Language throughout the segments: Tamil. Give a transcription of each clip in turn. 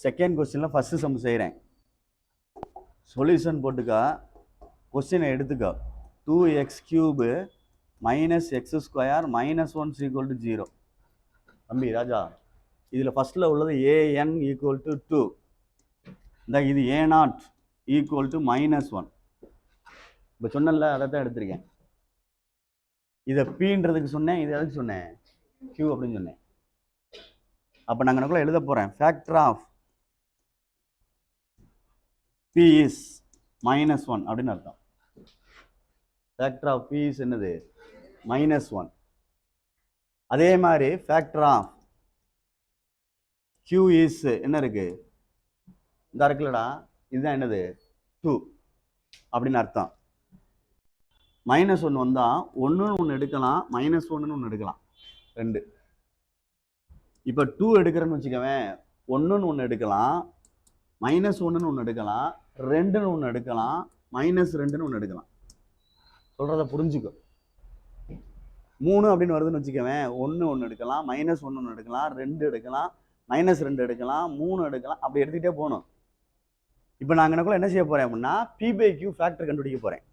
செகண்ட் கொஸ்டினில் ஃபஸ்ட்டு சம் செய்கிறேன். சொல்யூஷன் போட்டுக்கா, கொஸ்டினை எடுத்துக்கோ. 2x³ minus X square minus 1 equal to 0. தம்பி ராஜா, இதில் ஃபஸ்ட்டில் உள்ளது an ஈக்குவல் டு 2. இந்த இது a0 ஈக்குவல் டு -1. இப்போ சொன்னல, அதை தான் எடுத்திருக்கேன். இதை பீன்றதுக்கு சொன்னேன், இது எதுக்கு சொன்னேன்? q அப்படின்னு சொன்னேன். அப்போ நாங்கள் எனக்குள்ள எழுத போகிறேன். ஃபேக்டர் ஆஃப் p is -1 அப்படின்னு அர்த்தம். ஃபேக்டர் ஆஃப் p is என்னது? -1. அதே மாதிரி ஃபேக்டர் ஆஃப் q is என்ன இருக்கு? இந்த இருக்குல்லடா, இதுதான் என்னது? 2 அப்படின்னு அர்த்தம். -1 வந்தால் ஒன்று எடுக்கலாம், -1 எடுக்கலாம், 2. இப்போ 2 எடுக்கிறேன்னு வச்சுக்கவேன், 1 எடுக்கலாம், -1 எடுக்கலாம், 2 எடுக்கலாம், -2 எடுக்கலாம். சொல்கிறத புரிஞ்சுக்கோ. 3 அப்படின்னு வருதுன்னு வச்சுக்கவேன், 1 எடுக்கலாம், -1 எடுக்கலாம், 2 எடுக்கலாம், -2 எடுக்கலாம், 3 எடுக்கலாம், அப்படி எடுத்துக்கிட்டே போகணும். இப்போ நான் எனக்குள்ள என்ன செய்ய போகிறேன் அப்படின்னா, p/q ஃபேக்டர் கண்டுபிடிக்க போகிறேன்.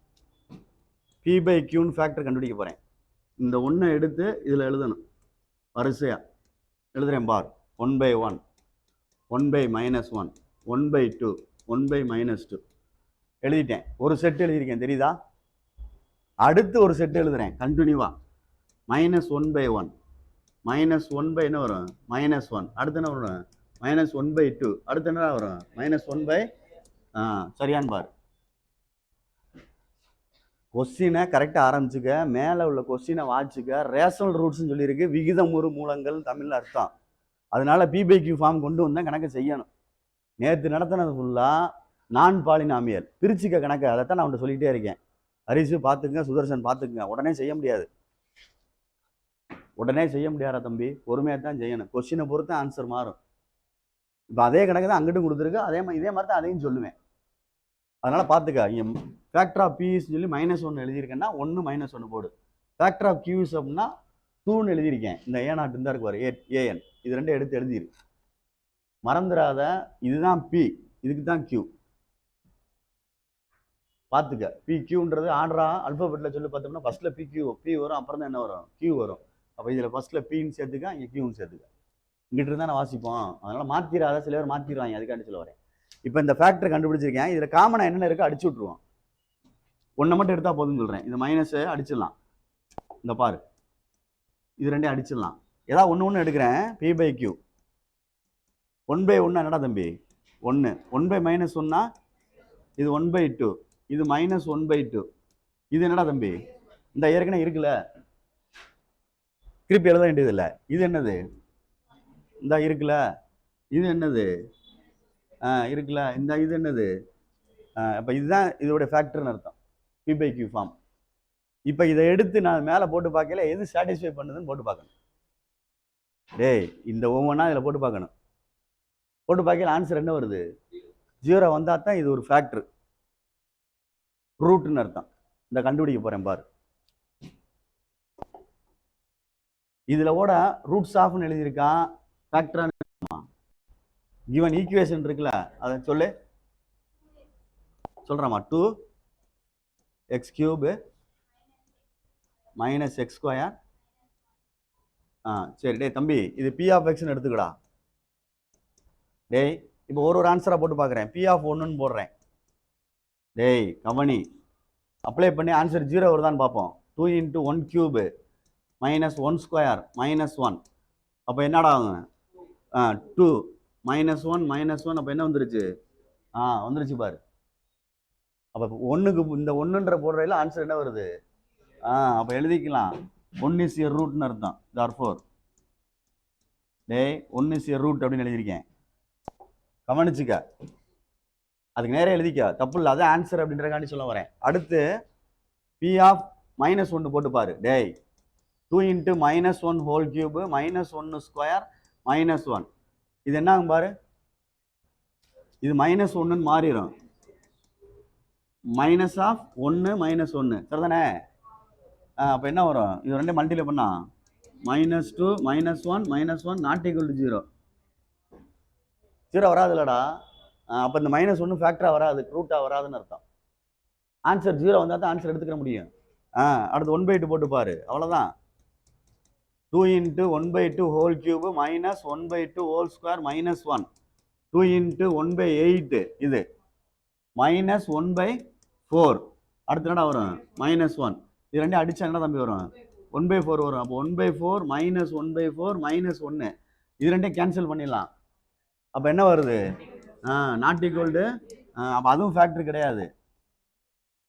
p/qன்னு ஃபேக்டர் கண்டுபிடிக்க போகிறேன். இந்த 1 எடுத்து இதில் எழுதணும். வரிசையாக எழுதுறேன் பார். 1/1, 1/-1, 1/2, 1/-2 எழுதிட்டேன். ஒரு செட் எழுதியிருக்கேன், தெரியுதா? அடுத்து ஒரு செட் எழுதுறேன் கண்டினியூவா. -1/1, -1 என்ன வரும்? -1. அடுத்து என்ன வரும்? -1/2. அடுத்து என்ன வரும்? -1 சரியான்னு பார். கொஸ்டினை கரெக்டாக ஆரம்பிச்சுக்க, மேலே உள்ள கொஸ்டினை வாட்சிக்க. ரேஷனல் ரூட்ஸ்ன்னு சொல்லியிருக்கு, விகிதமுறு மூலங்கள் தமிழ் அர்த்தம். அதனால p/q ஃபார்ம் கொண்டு வந்தால் கணக்கு செய்யணும். நேற்று நடத்தினது ஃபுல்லாக நான் பாலினாமியல் பிரிச்சுக்க கணக்கு. அதைத்தான் நான் அவன்கிட்ட சொல்லிகிட்டே இருக்கேன். ஹரிசு பார்த்துக்குங்க, சுதர்சன் பார்த்துக்குங்க. உடனே செய்ய முடியாது, உடனே செய்ய முடியாதா தம்பி? பொறுமையாக தான் செய்யணும். கொஸ்டினை பொறுத்து ஆன்சர் மாறும். இப்போ அதே கணக்கு தான் அங்கிட்டும் கொடுத்துருக்கு, இதே மாதிரி தான் அதையும் சொல்லுவேன். அதனால் பார்த்துக்க. இங்கே ஃபேக்டர் ஆஃப் பிஸ் சொல்லி -1 எழுதியிருக்கேன்னா 1 -1 போடு. ஃபேக்டர் ஆஃப் கியூஸ் அப்படின்னா 2ன்னு எழுதியிருக்கேன். இந்த a0 இருந்தால் இருக்கு பாரு, an. இது ரெண்டும் எடுத்து எழுதிரு, மறந்துடாத. இதுதான் p, இதுக்கு தான் q. பார்த்துக்க. pqன்றது ஆர்டரா அல்பபெட்டில் சொல்லி பார்த்தோம்னா ஃபர்ஸ்ட்டில் p வரும், அப்புறம் தான் என்ன வரும்? q வரும். அப்போ இதில் ஃபர்ஸ்ட்டில் pன்னு சேர்த்துக்க, இங்கே qன்னு சேர்த்துக்க. இங்கிட்டு இருந்தால் நான் வாசிப்போம். அதனால் மாற்றிடாத. சில பேர் மாற்றிடுவாங்க, அதுக்காண்டி சொல்ல வரேன். இப்போ இந்த ஃபேக்டர் கண்டுபிடிச்சிருக்கேன். இதில் காமனாக என்னென்ன இருக்குது அடிச்சு விட்ருவோம். ஒன்றை மட்டும் எடுத்தால் போதும்னு சொல்கிறேன். இந்த மைனஸை அடிச்சிடலாம். இந்த பாரு, இது ரெண்டையும் அடிச்சிடலாம். ஏதாவது ஒன்று எடுக்கிறேன். p/q 1/1 என்னடா தம்பி? 1. 1/-1னா இது 1/2, இது -1/2. இது என்னடா தம்பி? இந்த ஏற்கனவே இருக்குல்ல, திருப்பி எழுத வேண்டியது இல்லை. இது என்னது? இந்த இருக்குல்ல, இது என்னது? இருக்குல்ல, இந்த இது என்னது? அப்போ இதுதான் இதோடைய ஃபேக்டர்னு அர்த்தம், p/q ஃபார்ம். இப்போ இதை எடுத்து நான் மேலே போட்டு பார்க்கல, எது சாட்டிஸ்ஃபை பண்ணுதுன்னு போட்டு பார்க்கணும். டேய், இந்த ஒவ்வொன்றா இதில் போட்டு பார்க்கணும். போட்டு பார்க்கல ஆன்சர் என்ன வருது? 0 வந்தால் தான் இது ஒரு ஃபேக்டர், ரூட்னு அர்த்தம். இந்த கண்டுபிடிக்க போகிறேன் பாரு. இதில் கூட ரூட்ஸ் ஆஃப்னு எழுதியிருக்கான். ஃபேக்டரான கிவன் ஈக்குவேஷன் இருக்குல்ல, அதை சொல்லு. சொல்கிறேம்மா. 2x³ -x². சரி. டே தம்பி, இது p(x)ன்னு எடுத்துக்கடா. டேய், இப்போ ஒரு ஆன்சராக போட்டு பார்க்குறேன். p(1)ன்னு போடுறேன். டேய் கவனி, அப்ளை பண்ணி ஆன்சர் 0 வருதான்னு பார்ப்போம். 2 × 1³ -1² -1. அப்போ என்னடா ஆகும்? 2 -1 அப்போ என்ன வந்துருச்சு? வந்துருச்சு பாரு. அப்போ 1க்கு இந்த 1ன்ற போடுறதுல ஆன்சர் என்ன வருது? அப்போ எழுதிக்கலாம். 1 is a rootன்னு அர்த்தம். therefore டேய் 1 is a root அப்படின்னு எழுதியிருக்கேன். கவனிச்சுக்க, அதுக்கு நேரம் எழுதிக்க, தப்பு இல்லை. அதான் ஆன்சர் அப்படின்றக்காண்டி சொல்ல வரேன். அடுத்து p(-1) போட்டு பாரு. டேய் 2 × -1³ -1² -1. இது என்ன ஆகும் பாரு? இது -1ன்னு மாறிடும். -1 -1 சரிதானே? அப்போ என்ன வரும்? இது ரெண்டே மல்டிப்ளை பண்ணா -2 -1 -1 ≠ 0. 0 வராதுல்லடா. அப்போ இந்த -1 ஃபேக்டராக வராது, ரூட்டாக வராதுன்னு அர்த்தம். ஆன்சர் 0 வந்தால் தான் ஆன்சர் எடுத்துக்க முடியும். அடுத்து 1/2 போட்டு பாரு, அவ்வளோதான். 2 × 1/2 ஹோல் கியூப் -1/2 ஹோல் ஸ்கொயர் -1. 2 × 1/8 இது -1/4. அடுத்து என்னடா வரும்? -1. இது ரெண்டும் அடிச்சா என்ன தம்பி வரும்? 1/4 வரும். அப்போ 1/4 -1/4 -1. இது ரெண்டையும் கேன்சல் பண்ணிடலாம். அப்போ என்ன வருது? நாட் ஈக்குவல் டு, அப்போ அதுவும் ஃபேக்டர் கிடையாது,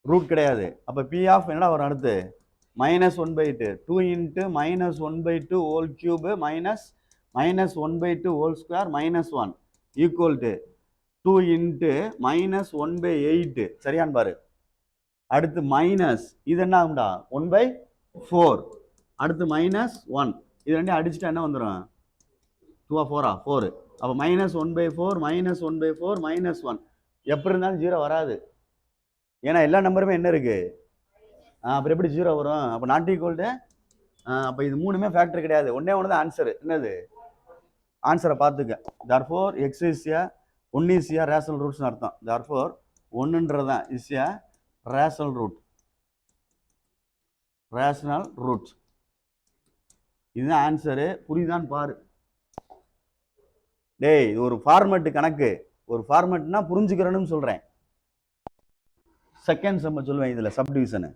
ரூட் கிடையாது. அப்போ பி ஆஃப் என்னடா வரும் அடுத்து? -1/8. 2 × -1/2 whole cube -1/2 whole square -1 equal to 2 × -1/8. சரியான்னு பாரு. அடுத்து மைனஸ், இது என்ன ஆகும்டா? 1/4. அடுத்து -1. இது ரெண்டையும் அடிச்சுட்டா என்ன வந்துடும்? 2 4 4. அப்போ -1/4 -1/4 -1. எப்படி இருந்தாலும் 0 வராது, ஏன்னா எல்லா நம்பருமே என்ன இருக்கு? அப்புறம் எப்படி 0 வரும்? அப்போ நாட் ஈக்குவல் டு, அப்போ இது மூணுமே ஃபேக்டர் கிடையாது, ஒன்னே ஒன்று தான் ஆன்சர். என்னது ஆன்சரை பார்த்துக்க. therefore x is a 1 is a rational rootsனு அர்த்தம். therefore 1ன்றது தான் is a rational root. rational root. இதுதான் ஆன்சரு. புரியுதான்னு பாரு. டேய், இது ஒரு ஃபார்மேட் கணக்கு. ஒரு ஃபார்மேட்னா புரிஞ்சுக்கிறேன்னு சொல்றேன். செகண்ட் சம்ம சொல்லுவேன். இதுல சப்டிவிஷனு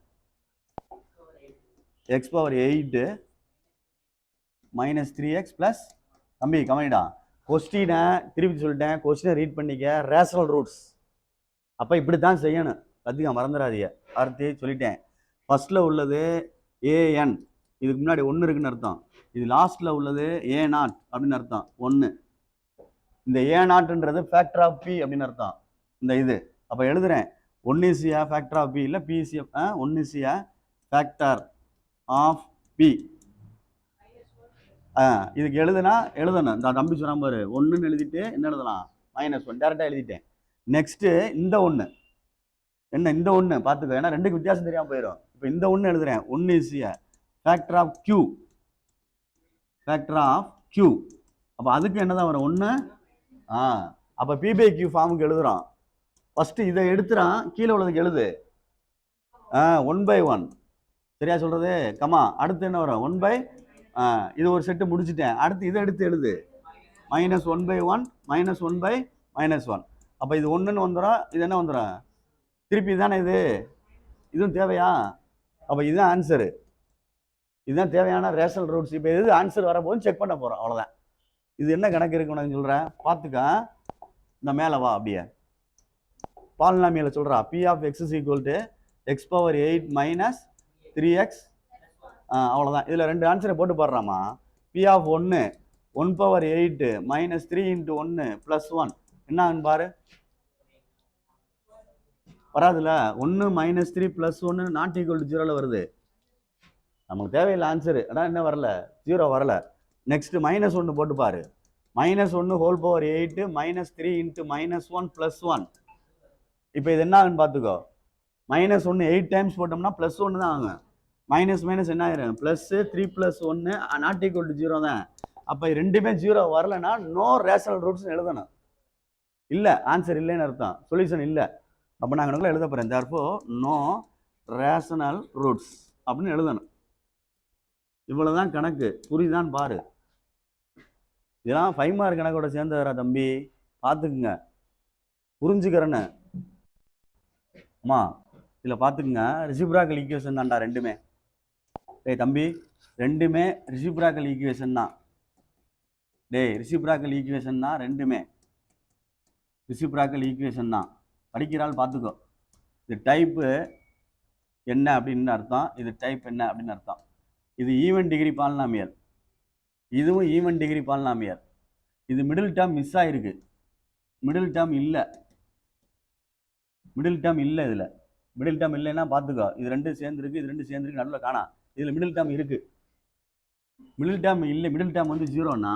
x⁻8 -3x + தம்பி கவனிடா, கொஸ்டினை திருப்பி சொல்லிட்டேன், கொஸ்டினை ரீட் பண்ணிக்க. ரேஷனல் ரூட்ஸ் அப்போ இப்படி தான் செய்யணும், கற்றுக்க மறந்துடாதீங்க. வார்த்தையை சொல்லிட்டேன். ஃபர்ஸ்ட்ல உள்ளது an, இதுக்கு முன்னாடி 1 இருக்குன்னு அர்த்தம். இது லாஸ்ட்ல உள்ளது a0 அப்படின்னு அர்த்தம், 1. இந்த a0ன்றது ஃபேக்டர் ஆஃப் p அப்படின்னு அர்த்தம். இந்த இது அப்போ எழுதுறேன், 1 is a factor of p, இல்லை p is a 1 is a factor of p. இதுக்கு எழுதணும். இந்த தம்பி சொன்ன பாரு, 1ன்னு எழுதிட்டு என்ன எழுதலாம்? -1 டேரெக்டாக எழுதிட்டேன். நெக்ஸ்ட்டு இந்த 1 என்ன? இந்த 1 பார்த்துக்கோ, ஏன்னா ரெண்டுக்கு வித்தியாசம் தெரியாமல் போயிடும். இப்போ இந்த 1 எழுதுறேன், 1 is a factor of q. Factor of q. அப்போ அதுக்கு என்னதான் வரும்? 1. அப்போ p/q ஃபார்முக்கு எழுதுறோம். ஃபர்ஸ்ட் இதை எடுத்துறான், கீழே உள்ளதுக்கு எழுது. 1/1. சரியா சொல்றது? கமா அடுத்து என்ன வரும்? 1/, இது ஒரு செட்டு முடிச்சுட்டேன். அடுத்து இதை எடுத்து எழுது, -1/1 -1/-1. அப்போ இது 1ன்னு வந்துடும், இது என்ன வந்துடும்? திருப்பி தானே இது, இதுவும் தேவையா? அப்போ இதுதான் ஆன்சரு, இதுதான் தேவையான ரேஷனல் ரூட்ஸ். இப்போ எது ஆன்சர் வரப்போது செக் பண்ண போகிறோம், அவ்வளோதான். இது என்ன கணக்கு இருக்கு உனக்கு சொல்கிறேன், பார்த்துக்க. இந்த மேலே வா, அப்படியே பாலினாமியலை சொல்கிறா. p of x is equal to x⁻8 - 3x. அவ்வளோதான். இதில் 2 ஆன்சரை போட்டு போடுறாமா. p of 1 1/8 -3 × 1 + 1 என்ன ஆகுன்னு பாரு. வராதுல்ல? 1 -3 + 1 நாட் ஈக்குவல் டு 0ல வருது. நமக்கு தேவையில்லை ஆன்சரு, அதான் என்ன வரல? 0 வரல. நெக்ஸ்ட் -1 போட்டு பாரு. -1 /8 -3 × -1 + 1. இப்போ இது என்ன ஆகுன்னு பார்த்துக்கோ. -1 8 டைம்ஸ் போட்டோம்னா +1 தான் ஆகும். மைனஸ் என்ன ஆயிரும்? +3 + 1 நாட் ஈக்குவல் டு 0 தான். அப்போ ரெண்டுமே 0 வரலன்னா நோ ரேஷனல் ரூட்ஸ் எழுதணும். இல்லை, ஆன்சர் இல்லைன்னு அர்த்தம், சொல்யூஷன் இல்லை. அப்போ நாங்கள் எழுத போகிறேன், therefore நோ ரேஷனல் ரூட்ஸ் அப்படின்னு எழுதணும். இவ்வளோதான் கணக்கு. புரியுதான்னு பாரு. இதெல்லாம் 5 மார்க் கணக்கோட சேர்ந்ததுரா தம்பி, பார்த்துக்குங்க, புரிஞ்சுக்கிறேன்னு. அம்மா இதில் பார்த்துக்குங்க, ரெசிப்ராக்கல் ஈக்குவேஷன் தான்டா ரெண்டுமே. டேய் தம்பி, ரெண்டுமே ரெசிப்ராக்கல் ஈக்குவேஷன் தான். டேய் ரெசிப்ராக்கல் ஈக்குவேஷன் தான், ரெண்டுமே ரெசிப்ராக்கல் ஈக்குவேஷன் தான். படிக்கிறாள் பார்த்துக்கோ. இது டைப்பு என்ன அப்படின்னு அர்த்தம், இது டைப் என்ன அப்படின்னு அர்த்தம். இது ஈவன் டிகிரி பாலினாமியல், இதுவும் ஈவன் டிகிரி பாலினாமியல். இது மிடில் டேர்ம் மிஸ் ஆகிருக்கு, மிடில் டேர்ம் இல்லை, மிடில் டேர்ம் இல்லை. இதில் மிடில் டேர்ம் இல்லைன்னா பார்த்துக்கோ, இது ரெண்டும் சேர்ந்துருக்கு, இது ரெண்டும் சேர்ந்துருக்கு, நடுவில் காணா. இதில் மிடில் டேர்ம் இருக்குது, மிடில் டேர்ம் இல்லை. மிடில் டேர்ம் வந்து 0னா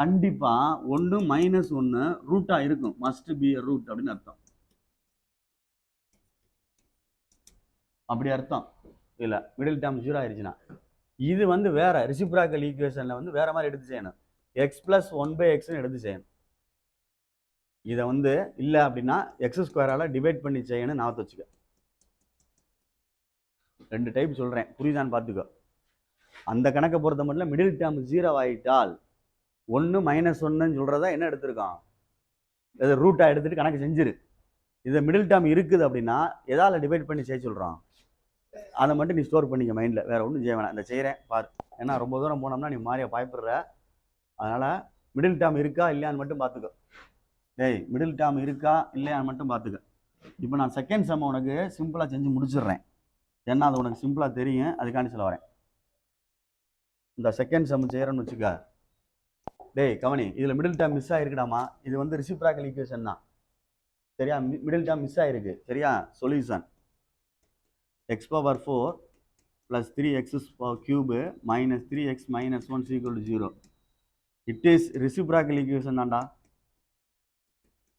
கண்டிப்பாக 1 -1 ரூட்டாக இருக்கும், மஸ்ட் பி a ரூட் அப்படின்னு அர்த்தம். அப்படி அர்த்தம். இல்லை மிடில் டேர்ம் 0 ஆயிடுச்சுன்னா. இது வந்து வேற ரெசிப்ராக்கல் ஈக்குவேஷனில் வந்து வேற மாதிரி எடுத்து செய்யணும். x + 1/x எடுத்து செய்யணும். இதை வந்து இல்லை அப்படின்னா எக்ஸ் ஸ்கொயரால் டிவைட் பண்ணி செய்யணும் ஞாபகத்தை வச்சுக்க. 2 டைப் சொல்கிறேன், புரியுதான்னு பார்த்துக்கோ. அந்த கணக்கை பொறுத்த மட்டும் மிடில் டேர்ம் 0 ஆகிட்டால் 1 -1 சொல்கிறதா என்ன எடுத்திருக்கான், இதை ரூட்டாக எடுத்துகிட்டு கணக்கு செஞ்சிரு. இதை மிடில் டேர்ம் இருக்குது அப்படின்னா எதால் டிவைட் பண்ணி செய்ய சொல்கிறான், அதை மட்டும் நீ ஸ்டோர் பண்ணிக்க மைண்டில், வேறு ஒன்றும் செய்ய வேணாம். இந்த செய்கிறேன் பார், ஏன்னா ரொம்ப தூரம் போனோம்னா நீ மாதிரியா பயப்படுற. அதனால் மிடில் டேர்ம் இருக்கா இல்லையான்னு மட்டும் பார்த்துக்கோ. டேய், மிடில் டேர்ம் இருக்கா இல்லையான்னு மட்டும் பார்த்துக்க. இப்போ நான் செகண்ட் சம் உனக்கு சிம்பிளாக செஞ்சு முடிச்சிடுறேன், ஏன்னா அது உனக்கு சிம்பிளாக தெரியும், அதுக்காண்டி சொல்ல வரேன். இந்த செகண்ட் சம் செய்கிறேன்னு வச்சுக்க. டேய் கவனி, இதில் மிடில் டேர்ம் மிஸ் ஆகிருக்குடாமா. இது வந்து ரெசிப்ராக்கல் ஈக்குவேஷன் தான், சரியா? மிடில் டேர்ம் மிஸ் ஆகிருக்கு, சரியா? Solution x⁴ + 3x³ - 3x - 1 = 0. It is reciprocal equation தான்டா,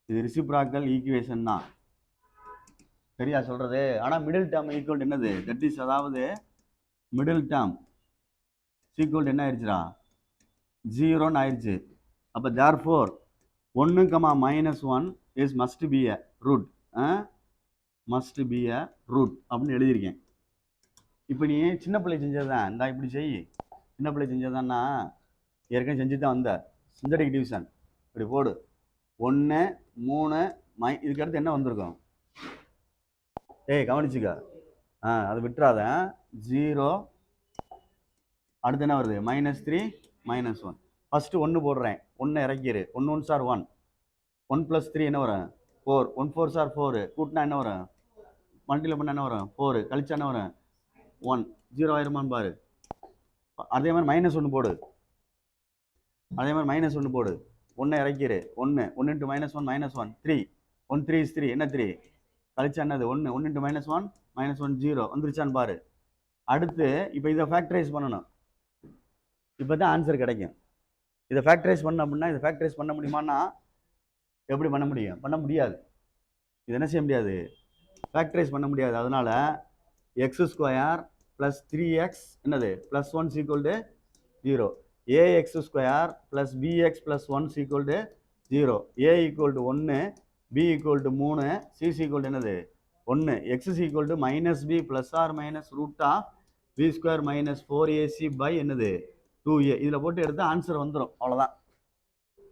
இது ரெசிப்ராக்கல் ஈக்குவேஷன் தான், சரியா சொல்றது? ஆனால் மிடில் டேர்ம் ஈக்குவல் என்னது, தட் இஸ், அதாவது மிடில் டேர்ம் ஈக்குவல் என்ன ஆயிடுச்சுடா, 0ன்னு ஆயிடுச்சு. அப்போ therefore 1, -1 is must be a root, must be a root அப்படின்னு எழுதியிருக்கேன். இப்போ நீ சின்ன பிள்ளை செஞ்சதுதான், இந்த இப்படி செய். சின்ன பிள்ளை செஞ்சதுதான்னா ஏற்கனவே செஞ்சு தான் வந்த சிந்தடிக் டிவிஷன் இப்படி போடு. 1 3 இதுக்கு அடுத்து என்ன வந்திருக்கும், ஏய் கவனிச்சுக்க, அதை விட்டுறாத. 0 அடுத்து என்ன வருது, -3 -1. ஃபஸ்ட்டு 1 போடுறேன், 1 இறக்கிடு. 1 1 சார் 1, 1 + 3 என்ன வரும் 4, 1 4 சார் 4, கூட்டினா என்ன வரும், மல்டியில் பண்ண என்ன வரும் 4, கழிச்சா என்ன வரும் 1, 0 ஆயிருமான்னு பாரு. அதே மாதிரி -1 போடு, அதே மாதிரி -1 போடு. 1 இறக்கிடு. 1 1 × -1 -1 3, 1 3 is 3, என்ன 3 கழிச்சா என்னது 1, 1 × -1 -1 0 வந்துருச்சான்னு பாரு. அடுத்து இப்போ இதை ஃபேக்டரைஸ் பண்ணணும், இப்போ தான் ஆன்சர் கிடைக்கும். இதை ஃபேக்டரைஸ் பண்ண அப்படின்னா, இதை ஃபேக்டரைஸ் பண்ண முடியுமான்னா எப்படி பண்ண முடியும், பண்ண முடியாது. இது என்ன செய்ய முடியாது, ஃபேக்டரைஸ் பண்ண முடியாது. அதனால x² + 3x என்னது +1 = 0, ax² + bx + 1 = 0, a = 1, b = 3, c = என்னது 1, x -b ± √b² - 4ac என்னது 2a. இதில் போட்டு எடுத்து ஆன்சர் வந்துடும், அவ்வளோதான்.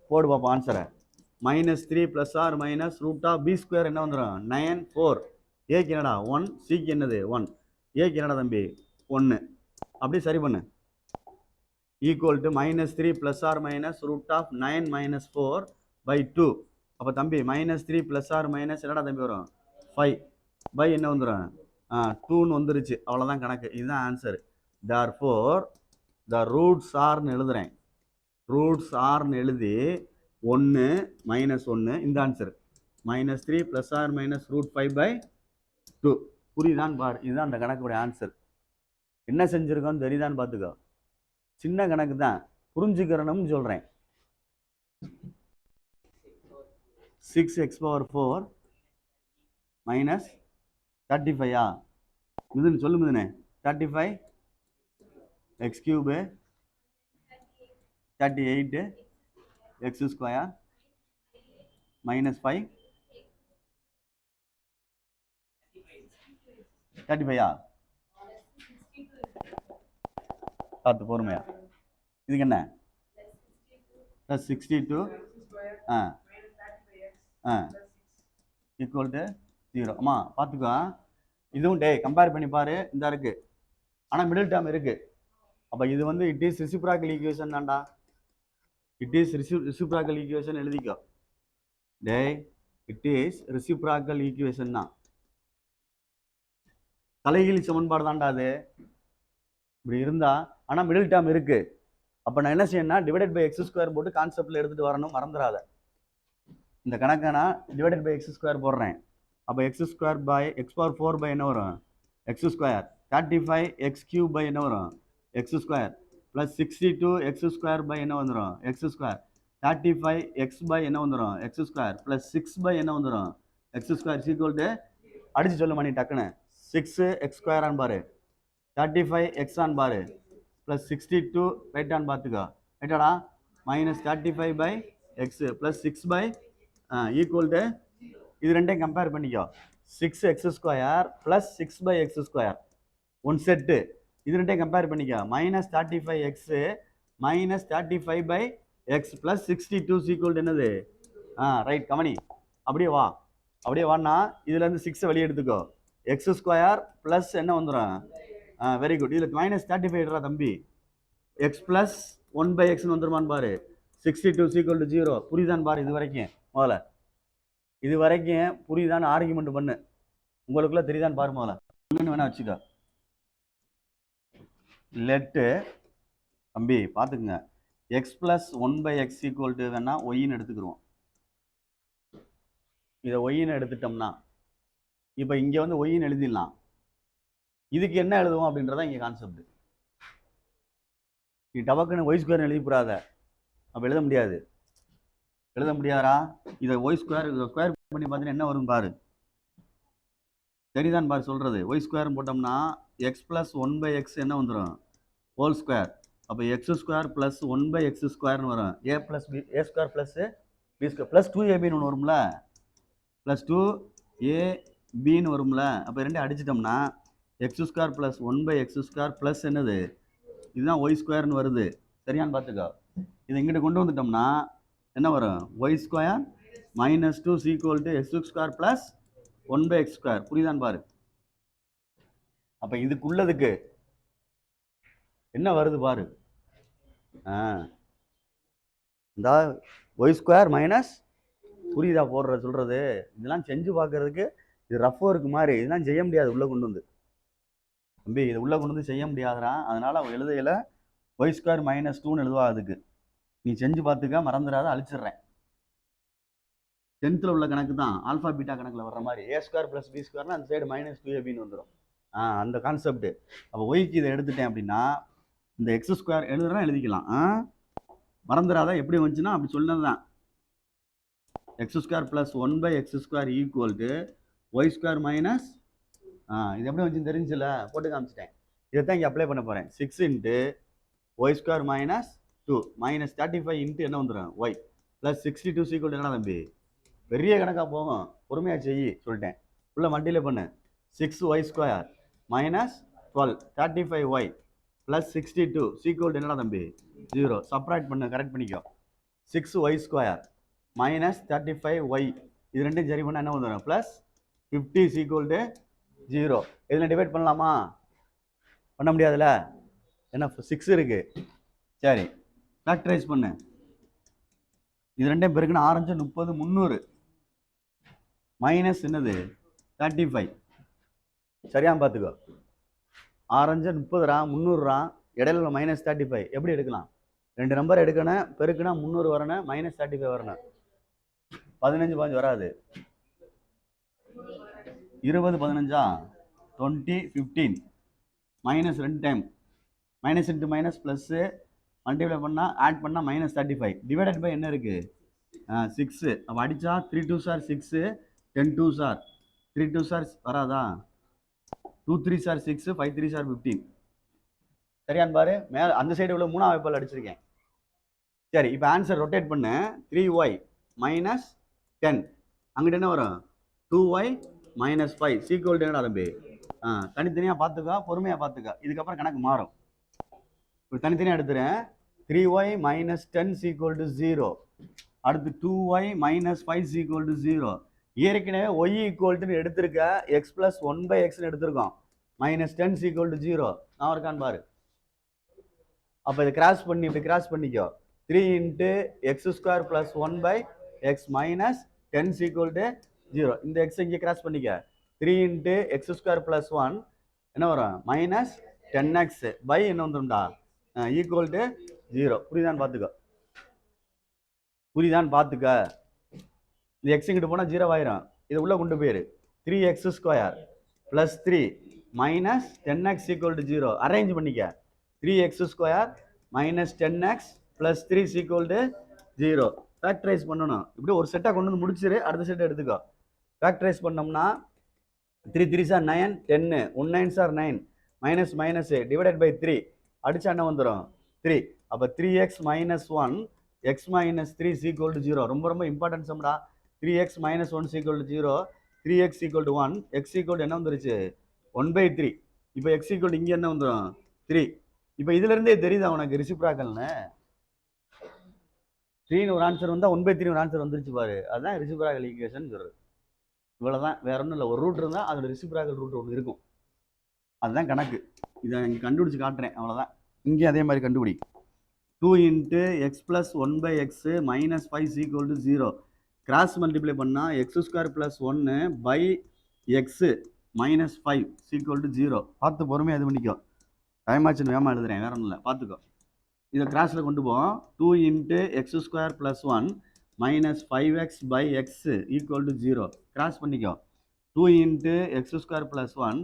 போடு பார்ப்போம் ஆன்சரை. -3 ± √b² என்ன வந்துடும் 9 4, ஏக்கு என்னடா 1, சிக்கு என்னது 1, ஏக்கு என்னடா தம்பி 1. அப்படியே சரி பண்ணு. Equal to -3 ± √9 - 4/2. அப்போ தம்பி -3 ± என்னடா தம்பி வரும் 5 என்ன வந்துடும் 2ன்னு வந்துருச்சு, அவ்வளோதான் கணக்கு. இதுதான் ஆன்சர். therefore the roots areன்னு எழுதுறேன், ரூட்ஸ் ஆர்னு எழுதி 1 -1 இந்த ஆன்சர், -3 ± √5/2. புரியுதான் பார், இதுதான் அந்த கணக்குடைய ஆன்சர். என்ன செஞ்சுருக்கோன்னு தெரியுதான்னு பார்த்துக்கோ. சின்ன கணக்கு தான், புரிஞ்சுக்கிறணும்னு சொல்கிறேன். 6x⁴ -35 மிதுன்னு சொல்லு மிதுனே. 35 x³ 38 x² -5 35 பார்த்து பொறுமையா. இதுக்கு என்ன +62 ஈக்குவல் டு 0. ஆமா பார்த்துக்கோ, இதுவும் டே கம்பேர் பண்ணி பாரு, இந்த இருக்கு. ஆனால் மிடில் டேர்ம் இருக்கு. அப்போ இது வந்து இட் இஸ் ரெசிப்ராக்கல் ஈக்குவேஷன் தான்டா, இட் இஸ் ரெசிப்ராக்கல் ஈக்குவேஷன் எழுதிக்கோ. டே இட் இஸ் ரெசிப்ராக்கல் ஈக்குவேஷன் தான், தலைகீழ் சமன்பாடு தான்டா அது. இப்படி இருந்தா ஆனால் மிடில் டேர்ம் இருக்கு. அப்போ நான் என்ன செய்யணும்னா /(x² போட்டு கான்செப்ட்ல எடுத்துட்டு வரணும், மறந்துடாத. இந்த கணக்கை நான் /(x² போடுறேன். அப்போ x² என்ன வரும் x², 35 x³ என்ன வரும் x² + 62 x² என்ன வந்துடும் x², 35 x என்ன வந்துடும் x² + 6 என்ன வந்துடும் x² = அடிச்சு சொல்ல மணி டக்குன்னு 6x² பாரு, 35x பாரு, +62 ரைட்டான்னு பார்த்துக்கோ. ரைட்டாடா, -35/x + 6/, ஈக்குவல் டு இது ரெண்டையும் கம்பேர் பண்ணிக்கோ 6x² plus 6/x². One set இது ரெண்டையும் கம்பேர் பண்ணிக்கோ -35x -35/x ப்ளஸ் 62 என்னது ரைட் கவனி. அப்படியே வான்னா இதுல இருந்து 6 வெளியே எடுத்துக்கோ. x² ப்ளஸ் என்ன வந்துடும் வெரி குட். இதுல -35 தம்பி x ப்ளஸ் 1/x வந்துருமான்னு பாரு. 62 0 புரியுதான்னு பாரு. இது வரைக்கும் புரியுதான்னு ஆர்குமெண்ட் பண்ணு. உங்களுக்குள்ள தெரியுதான்னு பாரு. முதல்ல வேணா வச்சுக்கோ. லெட்டு தம்பி பார்த்துக்குங்க x ப்ளஸ் 1/x ஈக்குவல் வேணா ஒய்ன்னு எடுத்துக்கிடுவோம். இதை ஒய்ன்னு எடுத்துட்டோம்னா இப்போ இங்கே வந்து ஒய்ன்னு எழுதிடலாம். இதுக்கு என்ன எழுதுவோம் அப்படின்றத இங்கே கான்செப்ட். நீ டபக்குன்னு y² எழுதி போடாத. அப்போ எழுத முடியாதா? இதை y² ஸ்கொயர் பண்ணி பார்த்தீங்கன்னா என்ன வரும் பாரு. சரிதான் பாரு சொல்றது. y² போட்டோம்னா x ப்ளஸ் 1/x என்ன வந்துடும் ஹோல் ஸ்கொயர். அப்போ x² ப்ளஸ் 1/x² வரும். a plus b a² plus b² plus 2ab ஒன்று வரும்ல. ப்ளஸ் 2ab வரும்ல. அப்போ ரெண்டு அடிச்சிட்டோம்னா x² ப்ளஸ் 1/x² ப்ளஸ் என்னது இதுதான் y² வருது. சரியான்னு பார்த்துக்கோ. இதை இங்கிட்ட கொண்டு வந்துட்டோம்னா என்ன வரும் y² -2 equal to x² plus 1/x². புரியுதான்னு பாரு. அப்ப இதுக்குள்ளதுக்கு என்ன வருது பாரு. இந்த y² மைனஸ் புரியுதா சொல்றது. இதெல்லாம் செஞ்சு பார்க்கறதுக்கு இது ரஃப் ஒர்க் மாதிரி. இதெல்லாம் செய்ய முடியாது உள்ள கொண்டு வந்து தம்பி. இது உள்ள கொண்டு வந்து செய்ய முடியாதுடா. அதனால எழுதையில y² -2ன்னு எழுதுவா. அதுக்கு நீ செஞ்சு பார்த்துக்க, மறந்துடாத. அழிச்சிடுறேன். 10th உள்ள கணக்கு தான். ஆல்ஃபா பீட்டா கணக்கில் வர்ற மாதிரி a² ப்ளஸ் b² அந்த சைடு -2ab வந்துடும். அந்த கான்செப்ட். அப்போ ஒய்க்கு இதை எடுத்துட்டேன் அப்படின்னா இந்த x² எழுதுறா எழுதிக்கலாம். மறந்துடாத. எப்படி வந்துச்சுன்னா அப்படி சொன்னதுதான். x² plus 1/x² equal to y² minus இது எப்படி வந்துச்சுன்னு தெரிஞ்சுல போட்டு காமிச்சிட்டேன். இதைத்தான் இங்கே அப்ளை பண்ண போகிறேன். 6 × y² -2 -35 என்ன வந்துடும் y ப்ளஸ் 62 என்ன தம்பி. பெரிய கணக்காக போகும். பொறுமையாக செய்யி சொல்லிட்டேன். உள்ள மல்டிப்ளை பண்ணு. 6y² -12 35y ப்ளஸ் 62 என்னடா தம்பி 0. சப்ராக்ட் பண்ணு, கரெக்ட் பண்ணிக்கோ. 6y² -35y இது ரெண்டும் சரி பண்ணால் என்ன வந்துடும் ப்ளஸ் 50 0. இதில் டிவைட் பண்ணலாமா? பண்ண முடியாதுல்ல. என்ன 6 இருக்கு. சரி ஃபேக்டரைஸ் பண்ணு. இது ரெண்டையும் பெருக்குன்னா 6 30 300 மைனஸ் என்னது 35. சரியான்னு பார்த்துக்கோ. 6 30 300 இடையில -35 எப்படி எடுக்கலாம்? ரெண்டு நம்பர் எடுக்கணும். பெருக்குனா 300 வரணும், -35 வரணும். 15 15 வராது. 20 15 20 15 minus 2 time minus into minus plus multiply பண்ணால் ஆட் பண்ணால் -35 டிவைடட் பை என்ன இருக்குது 6. அப்போ அடித்தா 3 2s 6 10 2s 3 2s வராதா? 2 3s 6 5 3s 15. சரியான்னு பாரு. மேலே அந்த சைடு உள்ள 3ஆம் வாய்ப்பால் அடிச்சிருக்கேன். சரி இப்போ ஆன்சர் ரொட்டேட் பண்ணு. 3y -10 அங்கிட்ட என்ன வரும் 2y -5 ஈக்குவல் டு என்ன தம்பி. தனித்தனியாக பார்த்துக்கா, பொறுமையாக பார்த்துக்கா. இதுக்கப்புறம் கணக்கு மாறும். இப்போ தனித்தனியாக எடுத்துறேன். 3y -10 equal to 0. அடுத்து 2y -5 ஈக்குவல் டு 0. ஏற்கனவே y ஈக்குவல் எடுத்திருக்க x ப்ளஸ் 1/x எடுத்திருக்கோம். -10 ஈக்குவல் டு 0 நான் இருக்கான்னு பாரு. அப்போ இதை கிராஸ் பண்ணி இப்படி கிராஸ் பண்ணிக்கோ. 3 × x² plus 1/x -10 equal to 0. இந்த x இங்கே கிராஸ் பண்ணிக்க. 3 × x² ப்ளஸ் 1 என்ன வரும் -10x பை என்ன வந்துடும்டா ஈக்குவல் டு 0. புரியுதான்னு பார்த்துக்க. இந்த எக்ஸ் இங்கிட்டு போனால் 0 ஆயிரும். இதை உள்ள கொண்டு போயிரு. 3x² plus 3 -10x equal to 0 arrange பண்ணிக்க. 3x² -10x plus 3 equal to 0 factorise பண்ணணும். இப்படி ஒரு செட்டாக கொண்டு வந்து முடிச்சிரு. அடுத்த செட்டை எடுத்துக்கோ. ஃபேக்டரைஸ் பண்ணோம்னா 3 3s 9 10 1 9s 9 minus minus divided by 3 அடிச்சா என்ன வந்துடும் 3. அப்போ 3x - 1 x - 3 ஈக்குவல் டு 0. ரொம்ப ரொம்ப important சம்டா. 3x minus 1 is equal to 0, 3x equal to 1, x equal to என்ன வந்துருச்சு 1/3. இப்போ x equal to இங்கே என்ன வந்துடும் 3. இப்போ இதுல இருந்தே தெரியுதா உனக்கு ரெசிப்ராக்கல்னு 3ன்னு ஒரு ஆன்சர் வந்தால் 1/3 ஒரு ஆன்சர் வந்துருச்சு பாரு. அதுதான் ரெசிப்ராக்கல் ஈக்குவேஷன் சொல்றது. இவ்வளோதான், வேற ஒன்றும் இல்லை. ஒரு ரூட் இருந்தால் அதோட ரெசிப்ராக்கல் ரூட் ஒன்று இருக்கும். அதுதான் கணக்கு. இதை இங்கே கண்டுபிடிச்சு காட்டுறேன், அவ்வளோதான். இங்கே அதே மாதிரி கண்டுபிடி. 2 into x plus 1 by x minus 5 is equal to 0. Cross multiply பண்ணால் x square plus 1 by x minus 5 is equal to 0. பார்த்து பொறுமையாக இது பண்ணிக்கோ. டைம் ஆச்சுன்னு வேகமாக எழுதுறேன், வேற ஒன்றும் இல்லை, பார்த்துக்கோ. இதை கிராஸில் கொண்டு போவோம். 2 into x square plus 1 minus 5x by x equal to 0. Cross பண்ணிக்கோ. 2 into x square plus 1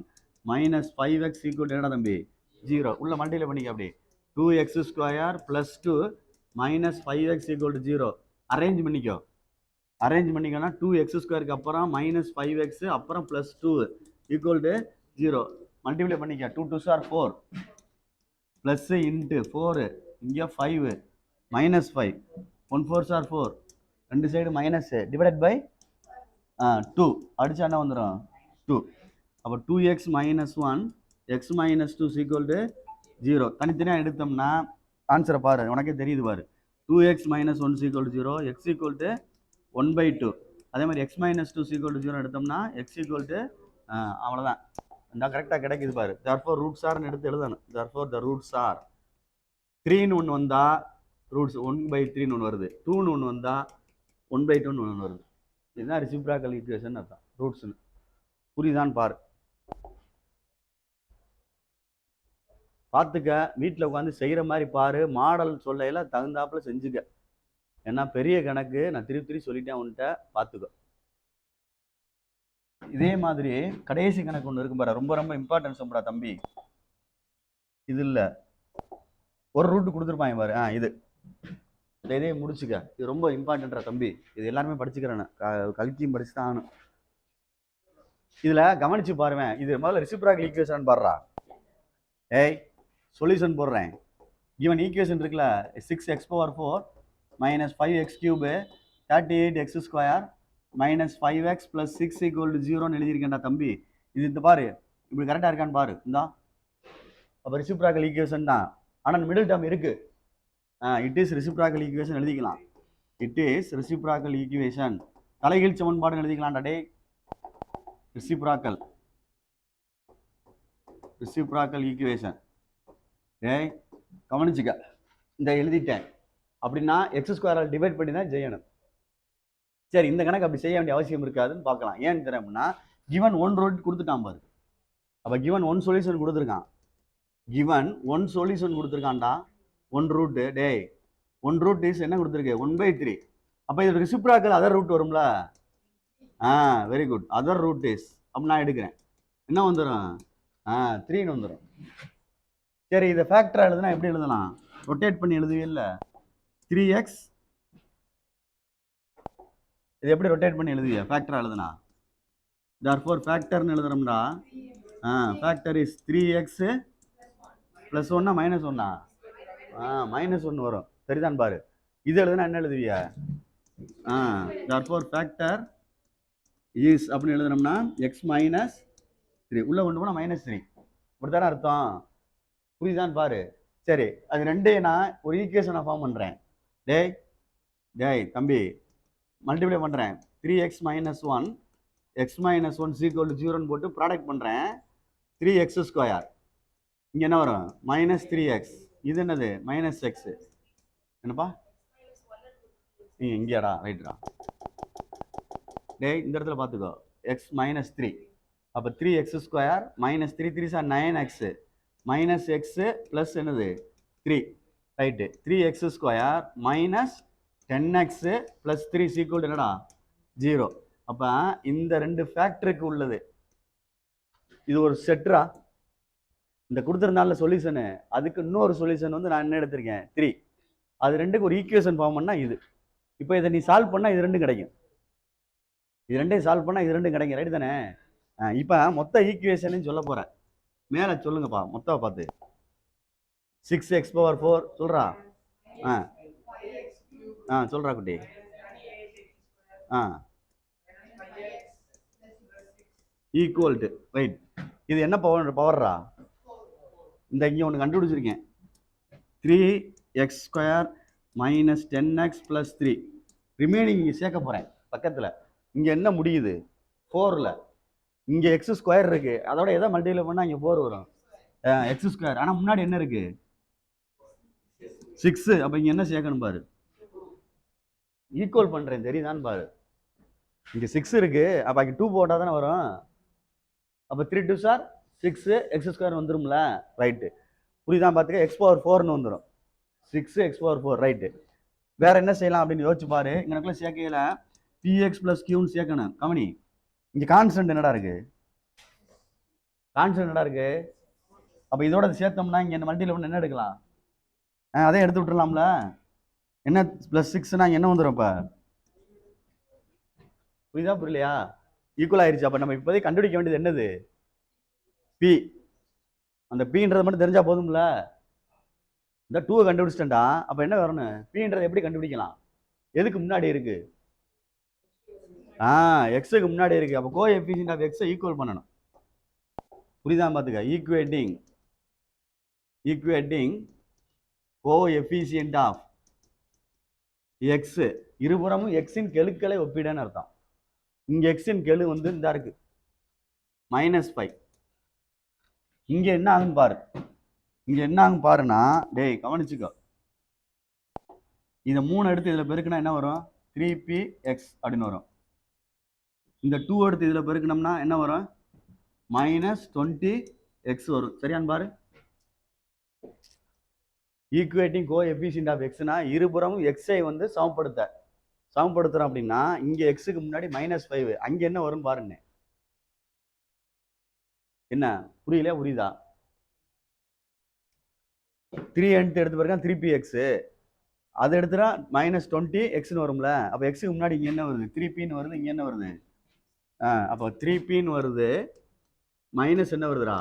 minus 5x equal to என்ன தம்பி 0. உள்ள மல்டிப்ளை பண்ணிக்க. அப்படி 2x square plus 2 minus 5x equal to 0. Arrange பண்ணிக்கோ. அரேஞ்ச் பண்ணிக்கோன்னா 2x ஸ்கொயருக்கு அப்புறம் மைனஸ் 5x அப்புறம் ப்ளஸ் 2 ஈக்குவல் டு 0. மல்டிப்ளை பண்ணிக்க. 2 2s are 4 ப்ளஸ் இன்ட்டு 4 இங்கே 5 மைனஸ் 5 1 4s are 4 ரெண்டு சைடு மைனஸ் டிவைடட் பை 2 அடிச்சா என்ன வந்துடும் 2. அப்போ 2x minus 1 x minus 2 equal to 0. தனித்தனியாக எடுத்தோம்னா ஆன்சரை பாரு, உனக்கே தெரியுது பாரு. 2x minus 1 equal to 0, X equal to 1/2. அதே மாதிரி x மைனஸ் 2 ஈக்குவல் டு 0 எடுத்தோம்னா எக்ஸ் ஈக்குவல் டு அவ்வளோதான். இந்த கரெக்டாக கிடைக்குது பாரு. therefore ரூட்ஸ் ஆர்னு எடுத்து எழுதணும். therefore the roots are 3ன்னு ஒன்று வந்தால் ரூட்ஸ் 1/3ன்னு ஒன்று வருது, 2ன்னு ஒன்று வந்தால் 1/2ன்னு ஒன்று வருது. இதுதான் ரெசிப்ராக்கல் ஈக்குவேஷன் அர்த்தம். ரூட்ஸ்னு புரியுதான்னு பாரு. பார்த்துக்க, வீட்டில் உட்காந்து செய்கிற மாதிரி பாரு. மாடல் சொல்லையில தகுந்தாப்புல செஞ்சுக்க. ஏன்னா பெரிய கணக்கு, நான் திருப்பி சொல்லிட்டேன் உன்கிட்ட, பார்த்துக்கோ. இதே மாதிரி கடைசி கணக்கு ஒன்று இருக்கும் பாரு, ரொம்ப ரொம்ப இம்பார்ட்டன்ஸ் சொல்றா தம்பி. இது இல்லை, ஒரு ரூட்டு கொடுத்துருப்பாங்க பாரு. இது இதே முடிச்சுக்க. இது ரொம்ப இம்பார்ட்டன்டா தம்பி. இது எல்லாருமே படிச்சுக்கிறேன்னு, கல்கியும் படிச்சு தான் ஆகணும். இதுல கவனிச்சு பாருவேன். இது முதல்ல ரெசிப்ராக்கல் ஈக்குவேஷன் பாடுறா. ஏய் சொல்யூஷன் போடுறேன். கிவன் ஈக்குவேஷன் இருக்குல்ல, 6x power 4 minus 5x cube 38x square minus 5x plus 6 equal to 0ன்னு எழுதியிருக்கேன்டா தம்பி. இது இந்த பாரு, இப்படி கரெக்டாக இருக்கான்னு பாரு. இந்தா அப்போ ரெசிப்ராக்கல் ஈக்குவேஷன் தான். ஆனால் மிடில் டேர்ம் இருக்கு. இட் இஸ் ரெசிப்ராக்கல் ஈக்குவேஷன் எழுதிக்கலாம். It is reciprocal equation. தலைகீழ் சமன்பாடு எழுதிக்கலாம்டா டே. Reciprocal equation. ஏய் கவனிச்சுக்க, இந்த எழுதிட்டேன் அப்படின்னா எக்ஸ் ஸ்கொயரால் டிவைட் பண்ணி தான் செய்யணும். சரி, இந்த கணக்கு அப்படி செய்ய வேண்டிய அவசியம் இருக்காதுன்னு பார்க்கலாம். ஏன்னு தெரியும் அப்படின்னா கிவன் 1 ரூட் கொடுத்துட்டான் பாரு. அப்போ கிவன் 1 சொல்யூஷன் கொடுத்துருக்கான். கிவன் 1 சொல்யூஷன் கொடுத்துருக்கான்டா. 1 ரூட்டு டேய் 1 ரூட் இஸ் என்ன கொடுத்துருக்கு 1/3. அப்போ இது ரெசிப்ராக்கல் அதர் ரூட் வரும்ல. Very good. Other root is அப்படி நான் எடுக்கிறேன். என்ன வந்துடும் 3ன்னு வந்துடும். சரி, இதை ஃபேக்டரா எழுதுனா எப்படி எழுதலாம்? ரொட்டேட் பண்ணி எழுதுவே இல்லை. 3x இது எப்படி ரொட்டேட் பண்ணி எழுதுவியா ஃபேக்டரா எழுதுனா? therefore ஃபேக்டர்னு எழுதுறோம்டா. ஃபேக்டர் இஸ் 3x + 1 -1 -1 வரும். சரிதான் பாரு. இது எழுதுனா என்ன எழுதுவியா? therefore ஃபேக்டர் இஸ் அப்படின்னு எழுதுனோம்னா x - 3 உள்ள கொண்டு போனா -3. இப்படித்தானே அர்த்தம். புரியுதான்னு பாரு. சரி, அது ரெண்டையும் நான் ஒரு ஈக்குவேஷனை ஃபார்ம் பண்ணுறேன். டேய் தம்பி மல்டிப்ளை பண்ணுறேன். 3x - 1 x - 1 = 0ன்னு போட்டு ப்ராடக்ட் பண்ணுறேன். 3x ஸ்கொயர் இங்கே என்ன வரும் -3x. இது என்னது -x. என்னப்பா இங்கேடா ரைட்டுடா. டேய் இந்த இடத்துல பார்த்துக்கோ x - 3. அப்போ 3x square -3 3 sir 9x -x plus என்னது 3 right. 3x square -10x plus 3 = என்னடா 0. அப்போ இந்த ரெண்டு ஃபேக்டருக்கு உள்ளது இது ஒரு செட்ரா. இந்த கொடுத்துருந்தால சொல்யூஷனு, அதுக்கு இன்னொரு சொல்யூஷன் வந்து நான் என்ன எடுத்திருக்கேன் 3. அது ரெண்டுக்கு ஒரு ஈக்குவேஷன் ஃபார்ம் பண்ணால் இது. இப்போ இதை நீ சால்வ் பண்ணால் இது ரெண்டும் கிடைக்கும். இது ரெண்டையும் சால்வ் பண்ணால் இது ரெண்டும் கிடைக்கும். ரைட்டு தானே? இப்போ மொத்த ஈக்குவேஷன் சொல்ல போகிறேன். மேலே சொல்லுங்கப்பா மொத்தம் பார்த்து. 6x power 4 சொல்கிறா. சொல்கிறா குட்டி. Equal to right. இது என்ன பவர்ரா? இந்த இங்கே ஒன்று கண்டுபிடிச்சிருக்கேன். 3x² minus 10x + 3. ரிமைனிங் இங்கே சேர்க்க போகிறேன் பக்கத்தில். இங்கே என்ன முடியுது? 4ல். இங்கே x² இருக்கு, அதோட எதை மல்டிப்ளை பண்ணால் இங்கே 4 வரும், x². ஆனால் முன்னாடி என்ன இருக்கு? 6. அப்போ இங்கே என்ன சேர்க்கணும் பாரு. ஈக்குவல் பண்ணுறேன் தெரியுதான்னு பாரு. இங்கே 6 இருக்கு, அப்போ இங்கே 2 போட்டால் தானே வரும். அப்போ 3 2 சார் 6 x² வந்துரும்ல. ரைட்டு, புரியுதான் பார்த்துக்க. x⁴ வந்துடும். 6x⁴ right. வேற என்ன செய்யலாம் அப்படின்னு யோசிச்சு பாரு. இங்கனக்குள்ள சேர்க்கையில px + qன்னு சேர்க்கணும். கவனி, இங்க கான்ஸ்டன்ட் என்னடா இருக்கு? கான்ஸ்டன்ட் என்னடா இருக்கு? அப்ப இதோட சேர்த்தோம்னா இங்க என்ன மல்டிப்ளை பண்ண என்ன எடுக்கலாம்? அதே எடுத்து விட்டுறலாம்ல. என்ன +6னா என்ன வந்துடும்? இப்ப புரியுதா புரியலையா? ஈக்குவல் ஆயிருச்சு. அப்ப நம்ம இப்போதைக்கு கண்டுபிடிக்க வேண்டியது என்னது? p. அந்த pன்றதை மட்டும் தெரிஞ்சா போதும்ல. இந்த 2 கண்டுபிடிச்சிட்டா அப்ப என்ன வரணும்? pன்றதை எப்படி கண்டுபிடிக்கலாம்? எதுக்கு முன்னாடி இருக்கு? எக்ஸுக்கு முன்னாடி இருக்கு. அப்ப கோஎஃபிஷியன்ட் ஆஃப் எக்ஸை ஈக்குவல் பண்ணணும். புரியுதா பாத்துக்க. ஈக்குவேட்டிங் கோஎஃபிஷியன்ட் ஆஃப் எக்ஸ், இருபுறமும் எக்ஸின் கெழுக்களை ஒப்பிடன்னு அர்த்தம். இங்க எக்ஸின் கெழு வந்து இந்த இருக்கு -5. இங்க என்ன ஆகும் பாரு. இங்க என்ன ஆகும் பாருன்னா, டேய் கவனிச்சுக்கோ. இதை 3 எடுத்து இதுல பெருக்குனா என்ன வரும்? 3px அப்படின்னு வரும். இந்த 2 எடுத்து இதுல பெருக்கணும்னா என்ன வரும்? -20x வரும். சரியான்னு பாரு. ஈக்குவேட்டிங் கோஎஃபிஷியன்ட் ஆஃப் எக்ஸ்னா இருபுறமும் எக்ஸை வந்து சமப்படுத்துறோம் அப்படின்னா இங்க எக்ஸுக்கு முன்னாடி -5, அங்க என்ன வரும் பாருங்க. என்ன புரியலையா? புரியுதா? 3 எடுத்து பாருங்க 3px, அதை எடுத்துட்டா -20xன்னு வரும்ல. அப்ப எக்ஸுக்கு முன்னாடி இங்க என்ன வருது? 3pன்னு வருது. இங்க என்ன வருது? அப்போ 3pன்னு வருது, மைனஸ் என்ன வருதுடா?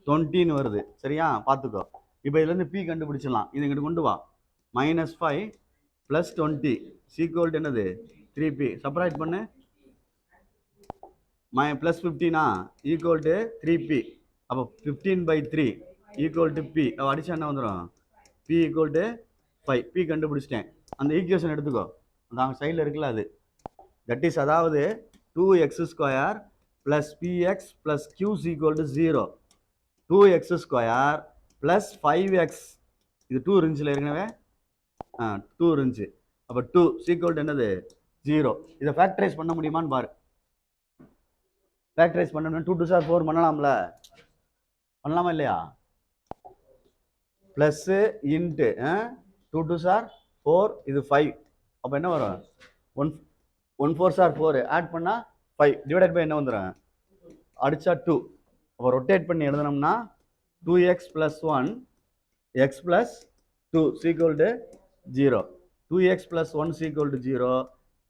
20ன்னு வருது. சரியா? பார்த்துக்கோ. இப்போ இதுல இருந்து p கண்டுபிடிச்சிடலாம். இது இங்கிட்டு கொண்டு வா. -5 + 20 = என்னது? 3p. சப்ராக்ட் பண்ணு. +15 = 3p. அப்போ 15/3 = p. அடிச்சா என்ன வந்துடும்? p = 5. p கண்டுபிடிச்சிட்டேன். அந்த ஈக்குவேஷன் எடுத்துக்கோ, அந்த சைடில் இருக்குல்ல அது. தட் இஸ், அதாவது 2x² + px + q = 0. 2x² + 5x. இது 2 இருந்துச்சுல ஏற்கனவே. 2 இருந்துச்சு. அப்போ 2 = என்னது? 0. இதை ஃபேக்டரைஸ் பண்ண முடியுமான்னு பாரு. ஃபேக்டரைஸ் பண்ணணும்னா 2 2 4 பண்ணலாம்ல. பண்ணலாமா இல்லையா? ப்ளஸ் இன்ட்டு 2 2 4, இது 5. அப்போ என்ன வரும்? 1 4 4 ஆட் பண்ணா 5 டிவைடட் பை என்ன வந்துடும்? அடிச்சா 2. அப்போ ரொட்டேட் பண்ணி எழுதணும்னா 2x + 1 x + 2 = 0. 2x + 1 = 0.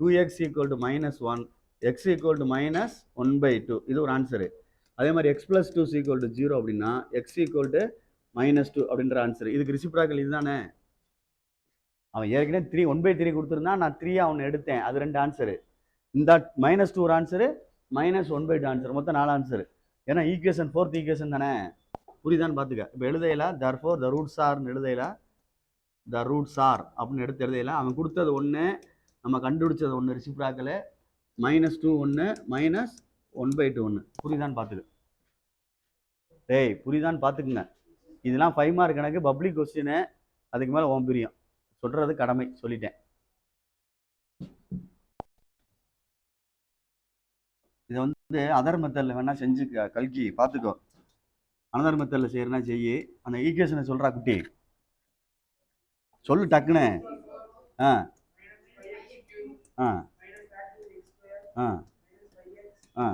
2x = -1, x = -1/2. இது ஒரு ஆன்சரு. அதே மாதிரி x + 2 = 0 அப்படின்னா x = -2 அப்படின்ற ஆன்சர். இதுக்கு ரெசிப்ரோக்கல் இதுதானே. அவன் ஏற்கனவே 3 1/3 கொடுத்துருந்தா, நான் 3 அவனை எடுத்தேன். அது 2 ஆன்சரு. இந்த -2 ஒரு ஆன்சரு, -1/2 ஆன்சர். மொத்தம் 4 ஆன்சரு. ஏன்னா ஈக்குவேஷன் 4th ஈக்குவேஷன் தானே. புரியுதான்னு பார்த்துக்க. இப்போ எழுதையில therefore the roots are எழுதையில the roots are அப்படின்னு எடுத்து எழுதையில அவன் கொடுத்தது 1, நம்ம கண்டுபிடிச்சது 1 ரெசிப்ரோக்கல். -2 1, -1/2 1. புரியுதான்னு பார்த்துக்க. டேய் புரியுதான்னு பார்த்துக்குங்க. இதெல்லாம் 5 மார்க் கணக்கு, பப்ளிக் கொஸ்டின். அதுக்கு மேலே ஓம் பிரியம் சொல்றது கடமை, சொல்லிட்டேன். இதை வந்து அதர் மெத்தடில் வேணா செஞ்சு கல்கி பார்த்துக்கோ. அனதர் மெத்தடில் செய்யறனா செய்யி. அந்த ஈக்குவேஷனை சொல்றா குட்டி, சொல்லு டக்குன்னு. ஆ ஆ ஆ ஆ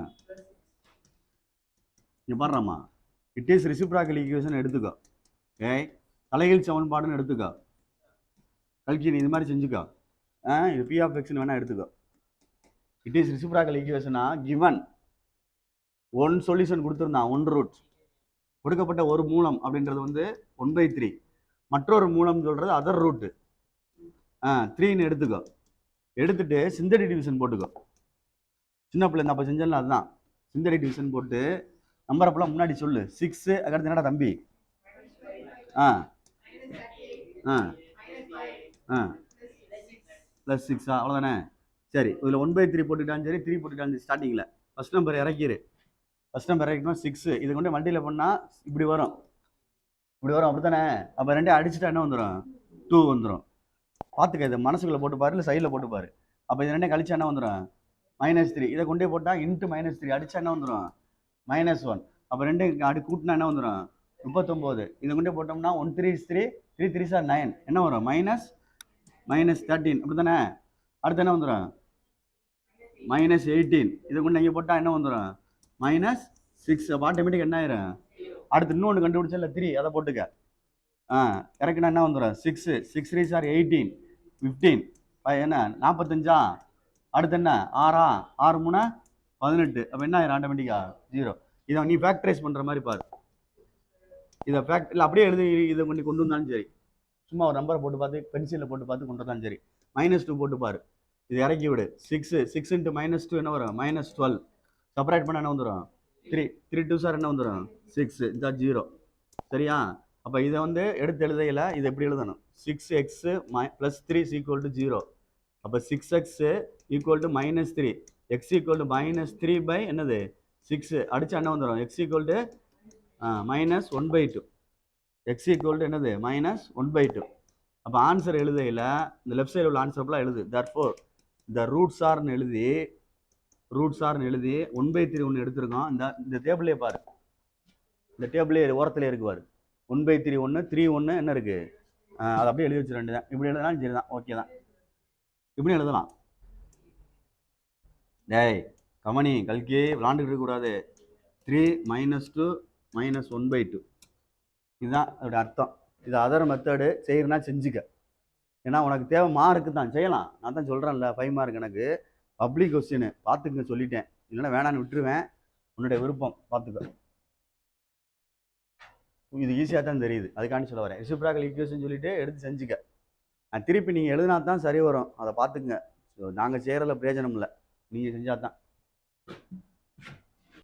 இங்கே பாடுறாமா. இட் இஸ் ரெசிப்ரோக்கல் ஈக்குவேஷன் எடுத்துக்கோ. தலைகீழ் சமன்பாடுன்னு எடுத்துக்கோ. கல்கி நீ இது மாதிரி செஞ்சுக்கோ. இது p of x வேணா எடுத்துக்கோ. இட் இஸ் ரெசிப்ரோக்கல் ஈக்குவேஷனா கிவன் 1 சொல்யூஷன் கொடுத்துருந்தான். 1 ரூட் கொடுக்கப்பட்ட ஒரு மூலம் அப்படின்றது வந்து 1/3. மற்றொரு மூலம் சொல்றது அதர் ரூட் 3ன்னு எடுத்துக்கோ. எடுத்துட்டு சிந்தடிக் டிவிஷன் போட்டுக்கோ. சின்ன பிள்ளை அப்போ செஞ்சல அதுதான். சிந்தடிக் டிவிஷன் போட்டு நம்பரை ஃபுல்லாக முன்னாடி சொல்லு. 6 அதுக்கடுத்து என்னடா தம்பி? ஆ ஆ ஆ ப்ளஸ் 6 அவ்வளோதானே? சரி, இதில் 1/3 போட்டுக்கிட்டாலும் சரி 3 போட்டுக்கிட்டாலும் சரி ஸ்டார்டிங்கில் ஃபஸ்ட் நம்பர் இறக்கிடு. ஃபஸ்ட் நம்பர் இறக்கணும் 6. இது கொண்டு மல்டியில் பண்ணால் இப்படி வரும், இப்படி வரும், அப்படி தானே? அப்போ ரெண்டையும் அடிச்சுட்டா என்ன வந்துடும்? 2 வந்துடும். பார்த்துக்க, இதை மனசுக்குள்ளே போட்டு பாரு, இல்லை சைடில் போட்டு பாரு. அப்போ இது ரெண்டையும் கழிச்சா என்ன வந்துடும்? -3. இதை கொண்டே போட்டால் இன்ட்டு -3 அடிச்சா என்ன வந்துடும்? -1. அப்போ ரெண்டையும் அடி கூட்டினா என்ன வந்துடும்? 39. இதை கொண்டே போட்டோம்னா 1 3 is 3, 3 3s are 9. என்ன வரும்? -13. அப்படி தானே? அடுத்து என்ன வந்துடும்? -18. இதை கொண்டு இங்கே போட்டால் என்ன வந்துடும்? -6. அப்போ ஆட்டோமேட்டிக் என்ன ஆயிரும்? அடுத்து இன்னொன்று கண்டுபிடிச்சா இல்லை 3, அதை போட்டுக்க. இறக்குனா என்ன வந்துடும்? 6 6 3s are 18, 15 என்ன 45. அடுத்து என்ன? 6 6 3 18. அப்போ என்ன ஆயிரும்? ஆட்டோமேட்டிக்கா 0. இதை நீ ஃபேக்டரைஸ் பண்ணுற மாதிரி பாரு. இதை இல்லை அப்படியே எழுதி இதை கொண்டு வந்தாலும் சரி, சும்மா ஒரு நம்பரை போட்டு பார்த்து பென்சிலில் போட்டு பார்த்து கொண்டு வந்தாலும் சரி. -2 போட்டு பாரு. இது இறக்கி விடு. 6 6 × -2 என்ன வரும்? -12. செப்பரேட் பண்ண என்ன வந்துடும்? 3 3 2s are என்ன வந்துடும்? 6. இந்த 0. சரியா? அப்போ இதை எடுத்து எழுதையில் இதை எப்படி எழுதணும்? 6x + 3 = 0. அப்போ 6x = -3, x = -3 என்னது 6 அடிச்சா என்ன வந்துடும்? x = -1/2. x = என்னது? -1/2. அப்போ ஆன்சர் எழுதையில் இந்த லெஃப்ட் சைடில் உள்ள ஆன்சர் ஃபுல்லாக எழுது. therefore the roots are எழுதி 1/3 ஒன்று எடுத்திருக்கோம். இந்த டேபிளே பாரு, இந்த டேபிளே ஓரத்தில் இருக்கு பாரு. 1/3 1 3 1 என்ன இருக்கு? அதை அப்படியே எழுதி வச்சிட வேண்டியதான். இப்படி எழுதலாம் சரி தான், ஓகே தான். இப்படி எழுதலாம். டேய் கமனி கல்கி விளாண்டுக்கிட்டு இருக்கக்கூடாது. 3 -2 -1/2 இதுதான் அதோட அர்த்தம். இது அதர் மெத்தடு செய்யறனா செஞ்சுக்க. ஏன்னா உனக்கு தேவை மார்க்கு தான், செய்யலாம். நான் தான் சொல்கிறேன்ல 5 மார்க் எனக்கு பப்ளிக் கொஸ்டின் பார்த்துக்க சொல்லிட்டேன். இல்லைன்னா வேணான்னு விட்டுருவேன். உன்னுடைய விருப்பம், பார்த்துக்க. இது ஈஸியாக தான் தெரியுது, அதுக்காண்டி சொல்ல வரேன். ரெசிப்ராக்கல் ஈக்குவேஷன் சொல்லிட்டு எடுத்து செஞ்சுக்க. திருப்பி நீங்கள் எழுதினா தான் சரி வரும், அதை பார்த்துக்குங்க. நாங்கள் செய்கிறதுல பிரயோஜனம் இல்லை, நீங்கள் செஞ்சால் தான்.